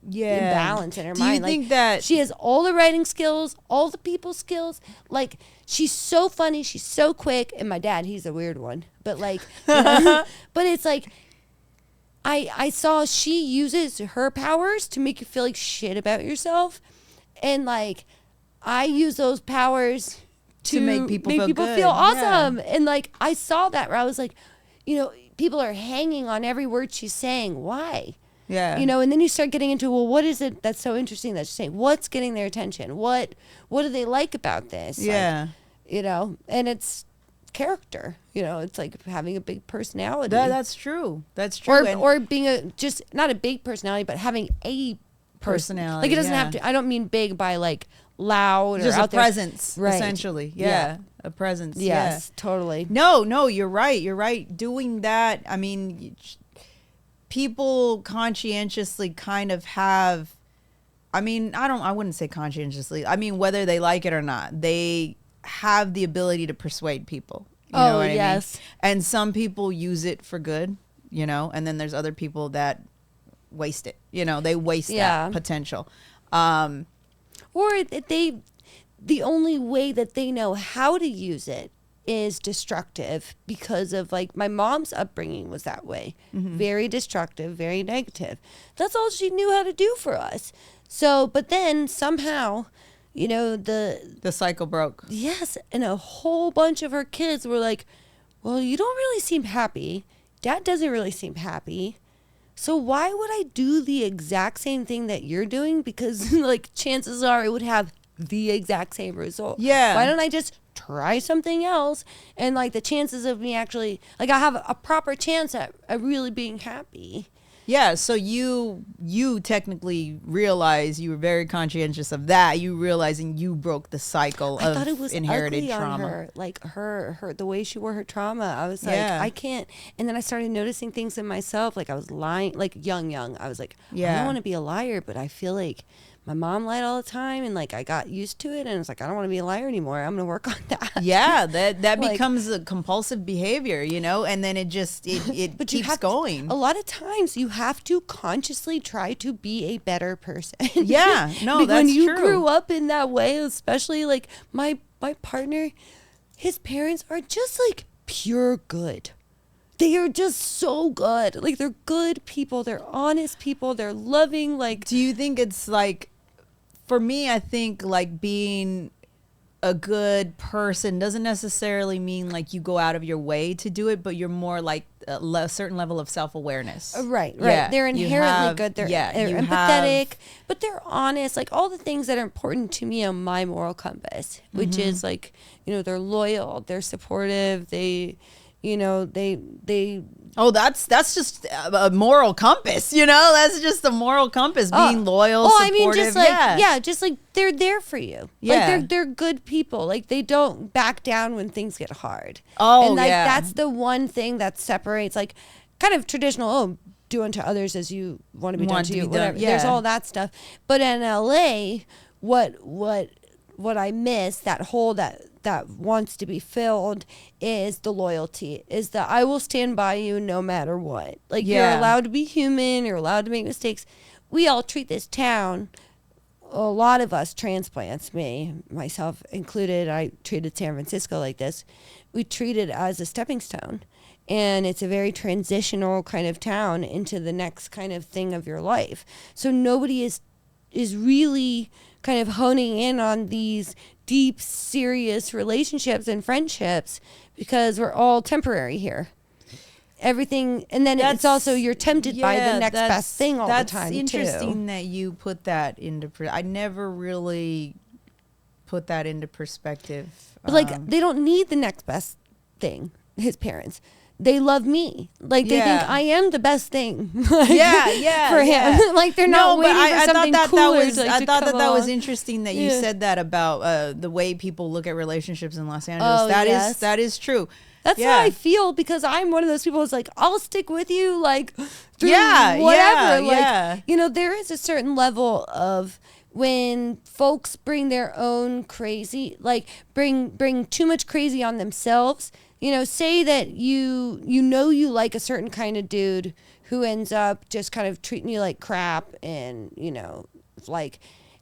imbalance in her mind. Do you think that she has all the writing skills, all the people skills? Like, she's so funny, she's so quick. And my dad, he's a weird one. But like, but it's like, I saw she uses her powers to make you feel like shit about yourself. And like, I use those powers to make people feel awesome. Yeah. And like, I saw that where I was like, you know, people are hanging on every word she's saying. Why? Yeah. You know, and then you start getting into, well, what is it that's so interesting that she's saying? What's getting their attention? What do they like about this? Yeah. Like, you know, and it's character. You know, it's like having a big personality. That's true. That's true. Or being just not a big personality, but having a personality. Like, it doesn't have to, I don't mean big by like loud just or out a presence, right. essentially. Yeah. A presence. Yes, totally. No, you're right. Doing that, I mean, people conscientiously kind of have, I mean, I wouldn't say conscientiously. I mean, whether they like it or not, they have the ability to persuade people. You know what yes. I mean? And some people use it for good, you know, and then there's other people that waste it. You know, they waste that potential. Or the only way that they know how to use it is destructive, because of like my mom's upbringing was that way. Mm-hmm. Very destructive, very negative. That's all she knew how to do for us. So, but then somehow, you know, the cycle broke. Yes. And a whole bunch of her kids were like, well, you don't really seem happy. Dad doesn't really seem happy. So why would I do the exact same thing that you're doing? Because like, chances are it would have the exact same result. Yeah. Why don't I just try something else? And like, the chances of me actually, like, I have a proper chance at really being happy. Yeah, so you technically realize, you were very conscientious of that. You realizing you broke the cycle of thought it was inherited trauma. On her, like her the way she wore her trauma. I was like, I can't. And then I started noticing things in myself, like I was lying, like young. I was like, I don't want to be a liar, but I feel like my mom lied all the time, and like I got used to it, and it's like, I don't want to be a liar anymore. I'm going to work on that. Yeah, that like, becomes a compulsive behavior, you know, and then it just it but keeps going. A lot of times you have to consciously try to be a better person. Yeah, no, that's true. When you grew up in that way, especially like my partner, his parents are just like pure good. They are just so good. Like, they're good people. They're honest people. They're loving. Like, do you think it's like, for me, I think like being a good person doesn't necessarily mean like you go out of your way to do it, but you're more like a certain level of self-awareness. Right. Yeah. They're inherently good. They're empathetic, but they're honest. Like, all the things that are important to me on my moral compass, which is like, you know, they're loyal, they're supportive, you know, they oh, that's just a moral compass, you know? That's just a moral compass, being loyal, supportive. I mean, just like, just like they're there for you. Yeah. Like, they're good people. Like, they don't back down when things get hard. Oh, and like, that's the one thing that separates, like, kind of traditional, do unto others as you want to be done to you, whatever. Yeah. There's all that stuff. But in LA, what I miss, that hole that wants to be filled, is the loyalty, is that I will stand by you no matter what. Like, you're allowed to be human, you're allowed to make mistakes. We all treat this town, a lot of us transplants, myself included, I treated San Francisco like this. We treat it as a stepping stone. And it's a very transitional kind of town into the next kind of thing of your life. So nobody is really kind of honing in on these deep, serious relationships and friendships, because we're all temporary here. Everything, and then it's also, you're tempted by the next best thing all the time. That's interesting that you put that into. I never really put that into perspective. But like, they don't need the next best thing. His parents. They love me. Like, they think I am the best thing. Like, for him. Yeah. Like, they're not waiting for something cooler. I thought that was interesting that you said that about the way people look at relationships in Los Angeles. That is true. That's how I feel, because I'm one of those people who's like, I'll stick with you, like, through whatever. Like, you know, there is a certain level of, when folks bring their own crazy, like, bring too much crazy on themselves. You know, say that you like a certain kind of dude who ends up just kind of treating you like crap, and, you know, like,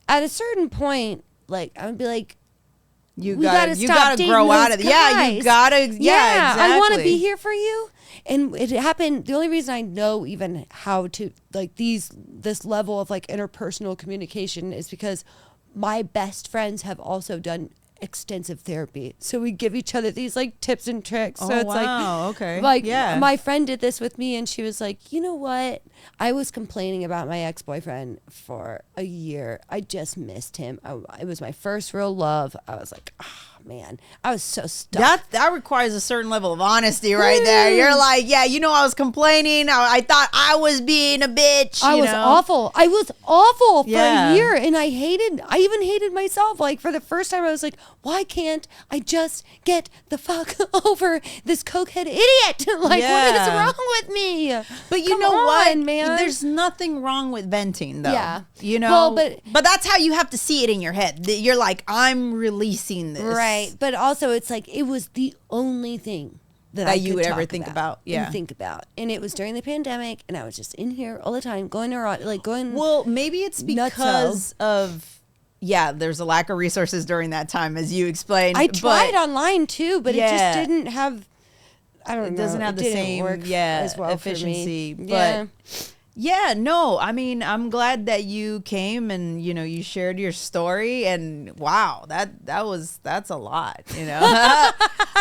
at a certain point, like, I would be like, you gotta grow out of it. Yeah, you gotta. Yeah, exactly. I want to be here for you, And it happened. The only reason I know even how to like this level of like interpersonal communication is because my best friends have also done extensive therapy, so we give each other these like tips and tricks. So it's like my friend did this with me, and she was like, you know what, I was complaining about my ex-boyfriend for a year. I just missed him. It was my first real love. I was like, oh man, I was so stuck. That requires a certain level of honesty right there. You're like, yeah, I was complaining. I thought I was being a bitch. I was awful. I was awful for a year, and I even hated myself. Like for the first time, I was like, why can't I just get the fuck over this cokehead idiot? Like, what is wrong with me? But you know what, man? There's nothing wrong with venting, though. Yeah. Well, but that's how you have to see it in your head. You're like, I'm releasing this. Right. But also, it's like, it was the only thing that you would ever think about. Yeah. And it was during the pandemic, and I was just in here all the time, going around, Well, maybe it's because of... Yeah, there's a lack of resources during that time, as you explained. I tried online too, but it just didn't have. I don't know. It doesn't have the same as well efficiency. For me. But no, I mean, I'm glad that you came and you shared your story, and wow, that's a lot.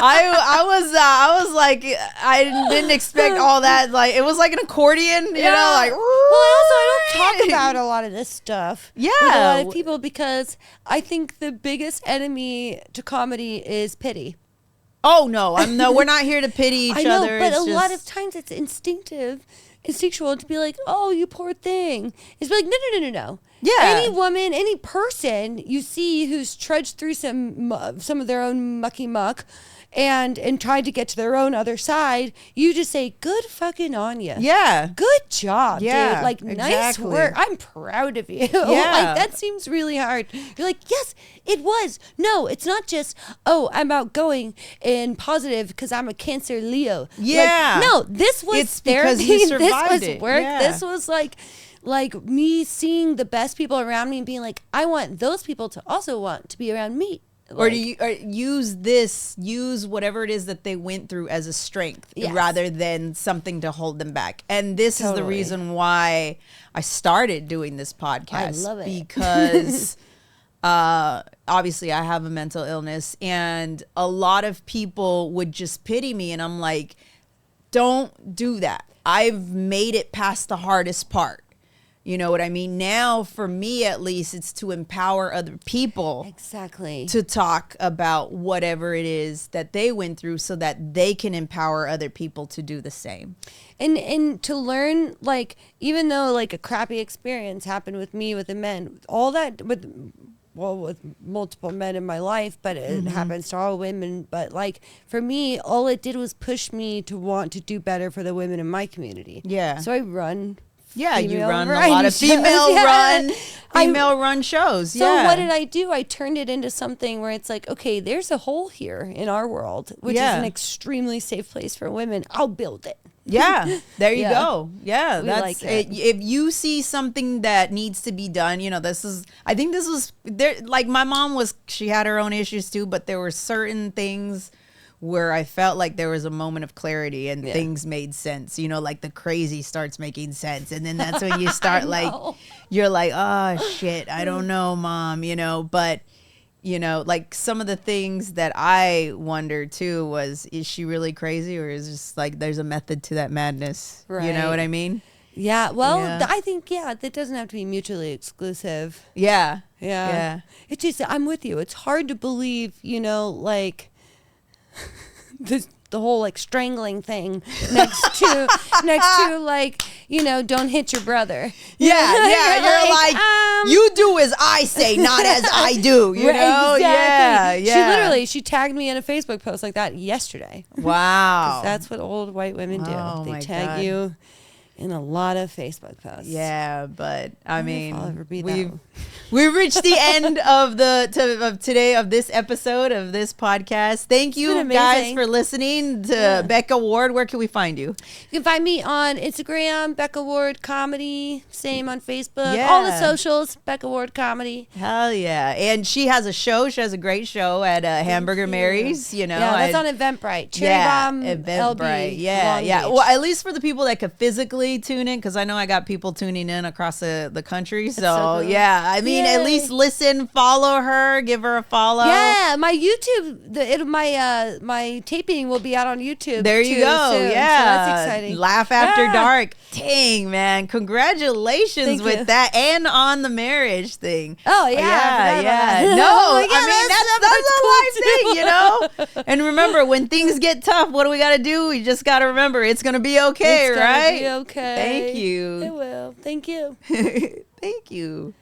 I was like, I didn't expect all that. Like, it was like an accordion, like. Well, I don't talk about a lot of this stuff. Yeah, with a lot of people, because I think the biggest enemy to comedy is pity. Oh no, we're not here to pity each other. But a lot of times it's instinctual to be like, oh, you poor thing. It's like, no. Yeah. Any woman, any person you see who's trudged through some of their own mucky muck and tried to get to their own other side, you just say, good fucking on you. Yeah. Good job, dude. Like, exactly. Nice work. I'm proud of you. Yeah. Like, that seems really hard. You're like, yes, it was. No, it's not just, oh, I'm outgoing and positive because I'm a Cancer Leo. Yeah. Like, no, this was it's therapy. Because you survived this was it. work. Yeah. This was like me seeing the best people around me and being like, I want those people to also want to be around me. Or do you use whatever it is that they went through as a strength rather than something to hold them back. And this is the reason why I started doing this podcast. I love it. Because obviously I have a mental illness, and a lot of people would just pity me, and I'm like, don't do that. I've made it past the hardest part. You know what I mean? Now, for me, at least, it's to empower other people. Exactly. To talk about whatever it is that they went through so that they can empower other people to do the same. And to learn, like, even though, like, a crappy experience happened with me, with the men, all that, with multiple men in my life, but it happens to all women. But, like, for me, all it did was push me to want to do better for the women in my community. Yeah. So I run... Yeah, you run a lot of female run shows. So what did I do? I turned it into something where it's like, okay, there's a hole here in our world, which is an extremely safe place for women. I'll build it. Yeah, there you go. Yeah, that's it. If you see something that needs to be done, I think this was there. Like, my mom she had her own issues too, but there were certain things where I felt like there was a moment of clarity and things made sense. Like the crazy starts making sense. And then that's when you start you're like, oh shit, I don't know, Mom, but like some of the things that I wondered too was, is she really crazy, or is just like, there's a method to that madness? Right. You know what I mean? Yeah. Well, I think, that doesn't have to be mutually exclusive. Yeah. It's just, I'm with you. It's hard to believe, like, the whole like strangling thing next to like, don't hit your brother. Yeah. You're like, you do as I say, not as I do. You know? Exactly. Yeah. She tagged me in a Facebook post like that yesterday. Wow. That's what old white women do. Oh, they my tag God. you And a lot of Facebook posts. Yeah, but I mean, I'll ever be that. We've reached the end of this episode of this podcast. Thank you guys for listening to Becca Ward. Where can we find you? You can find me on Instagram, Becca Ward Comedy. Same on Facebook. Yeah. All the socials, Becca Ward Comedy. Hell yeah. And she has a show. She has a great show at Hamburger Mary's. You know, that's on Eventbrite. Cherry Bomb Eventbrite. LB, Yeah. Well, at least for the people that could physically tune in, because I know I got people tuning in across the country. So yeah, I mean, at least listen, follow her, give her a follow. Yeah, my YouTube, my taping will be out on YouTube. There you go. Soon, yeah, so that's exciting. Laugh After Dark. Dang, man, congratulations with that and on the marriage thing. Oh yeah. No, I mean that's a life thing, you know. And remember, when things get tough, what do we got to do? We just got to remember it's gonna be okay, right? Be okay. Thank you. It will. Thank you. Thank you.